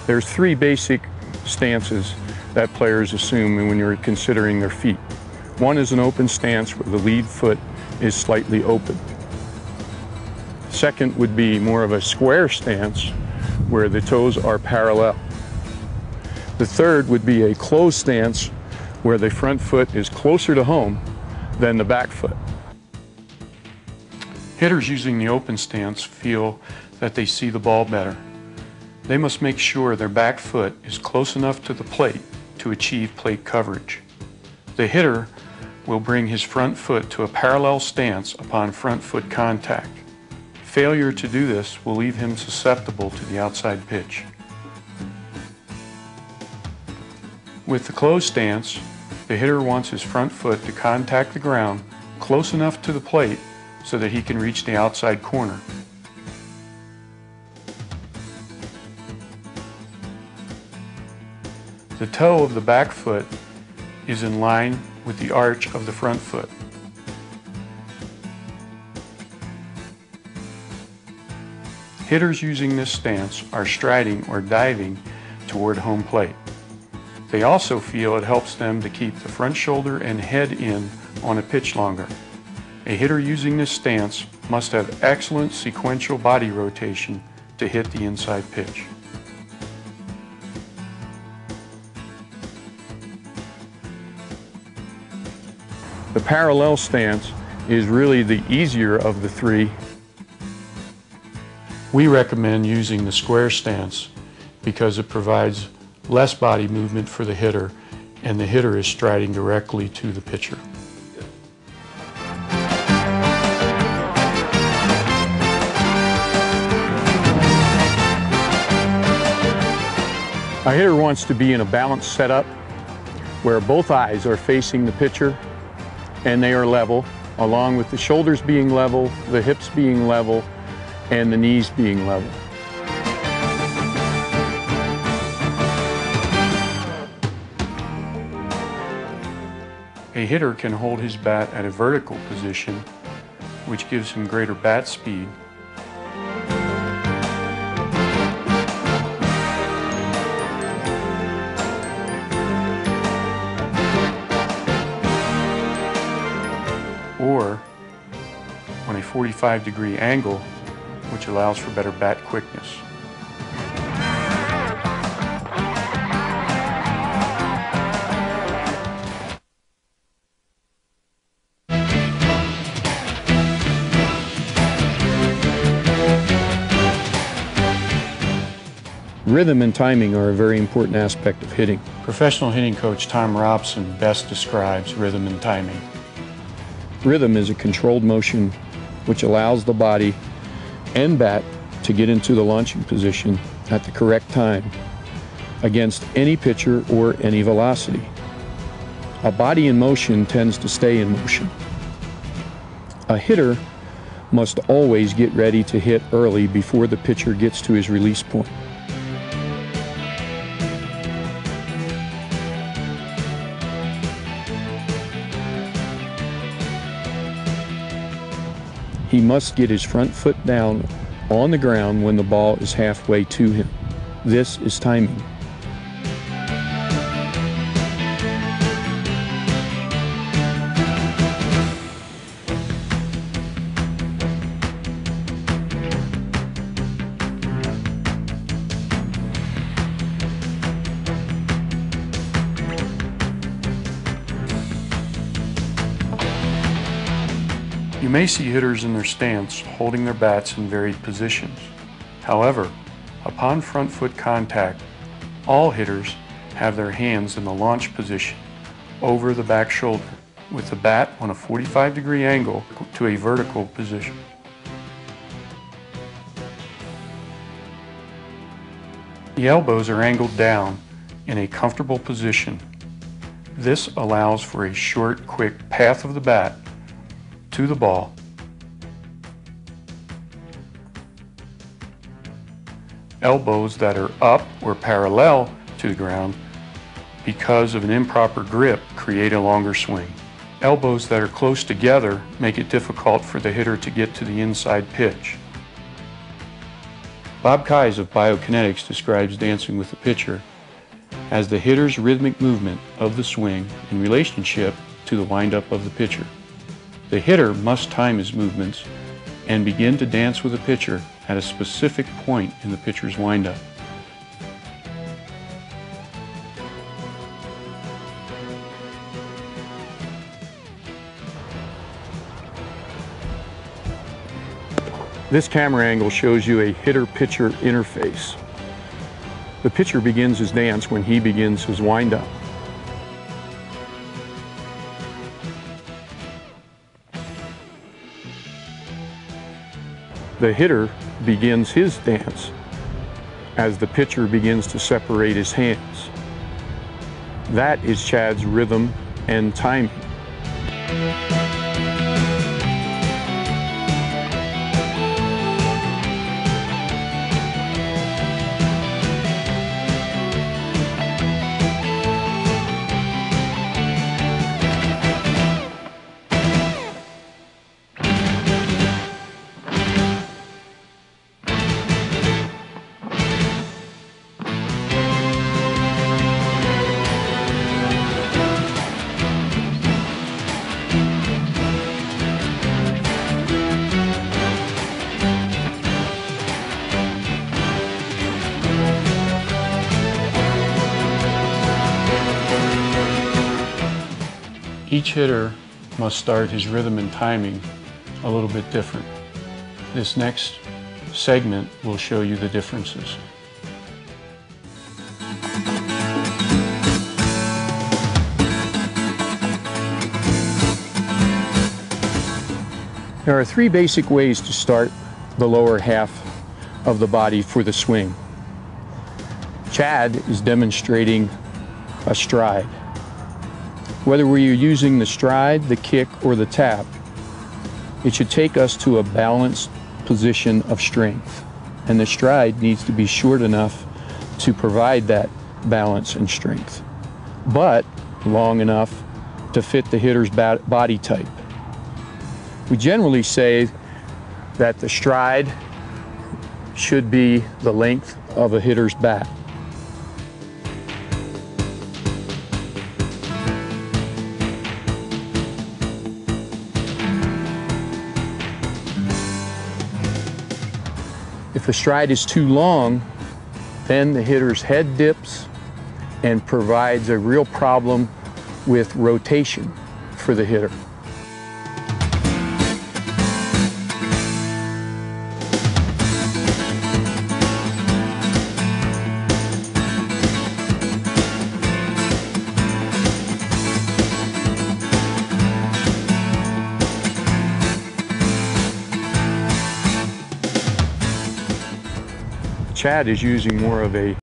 There's three basic stances that players assume when you're considering their feet. One is an open stance where the lead foot is slightly open. Second would be more of a square stance where the toes are parallel. The third would be a closed stance where the front foot is closer to home than the back foot. Hitters using the open stance feel that they see the ball better. They must make sure their back foot is close enough to the plate to achieve plate coverage. The hitter will bring his front foot to a parallel stance upon front foot contact. Failure to do this will leave him susceptible to the outside pitch. With the closed stance, the hitter wants his front foot to contact the ground close enough to the plate so that he can reach the outside corner. The toe of the back foot is in line with the arch of the front foot. Hitters using this stance are striding or diving toward home plate. They also feel it helps them to keep the front shoulder and head in on a pitch longer. A hitter using this stance must have excellent sequential body rotation to hit the inside pitch. The parallel stance is really the easier of the three. We recommend using the square stance because it provides less body movement for the hitter, and the hitter is striding directly to the pitcher. A hitter wants to be in a balanced setup where both eyes are facing the pitcher and they are level, along with the shoulders being level, the hips being level, and the knees being level. A hitter can hold his bat at a vertical position, which gives him greater bat speed. Or on a 45-degree angle, which allows for better bat quickness. Rhythm and timing are a very important aspect of hitting. Professional hitting coach Tom Robson best describes rhythm and timing. Rhythm is a controlled motion which allows the body and bat to get into the launching position at the correct time against any pitcher or any velocity. A body in motion tends to stay in motion. A hitter must always get ready to hit early before the pitcher gets to his release point. He must get his front foot down on the ground when the ball is halfway to him. This is timing. You may see hitters in their stance holding their bats in varied positions. However, upon front foot contact, all hitters have their hands in the launch position over the back shoulder, with the bat on a 45-degree angle to a vertical position. The elbows are angled down in a comfortable position. This allows for a short, quick path of the bat to the ball. Elbows that are up or parallel to the ground because of an improper grip create a longer swing. Elbows that are close together make it difficult for the hitter to get to the inside pitch. Bob Keyes of Biokinetics describes dancing with the pitcher as the hitter's rhythmic movement of the swing in relationship to the windup of the pitcher. The hitter must time his movements and begin to dance with the pitcher at a specific point in the pitcher's windup. This camera angle shows you a hitter-pitcher interface. The pitcher begins his dance when he begins his windup. The hitter begins his dance as the pitcher begins to separate his hands. That is Chad's rhythm and timing. Each hitter must start his rhythm and timing a little bit different. This next segment will show you the differences. There are three basic ways to start the lower half of the body for the swing. Chad is demonstrating a stride. Whether we're using the stride, the kick, or the tap, it should take us to a balanced position of strength. And the stride needs to be short enough to provide that balance and strength, but long enough to fit the hitter's body type. We generally say that the stride should be the length of a hitter's bat. If the stride is too long, then the hitter's head dips and provides a real problem with rotation for the hitter. Chad is using more of a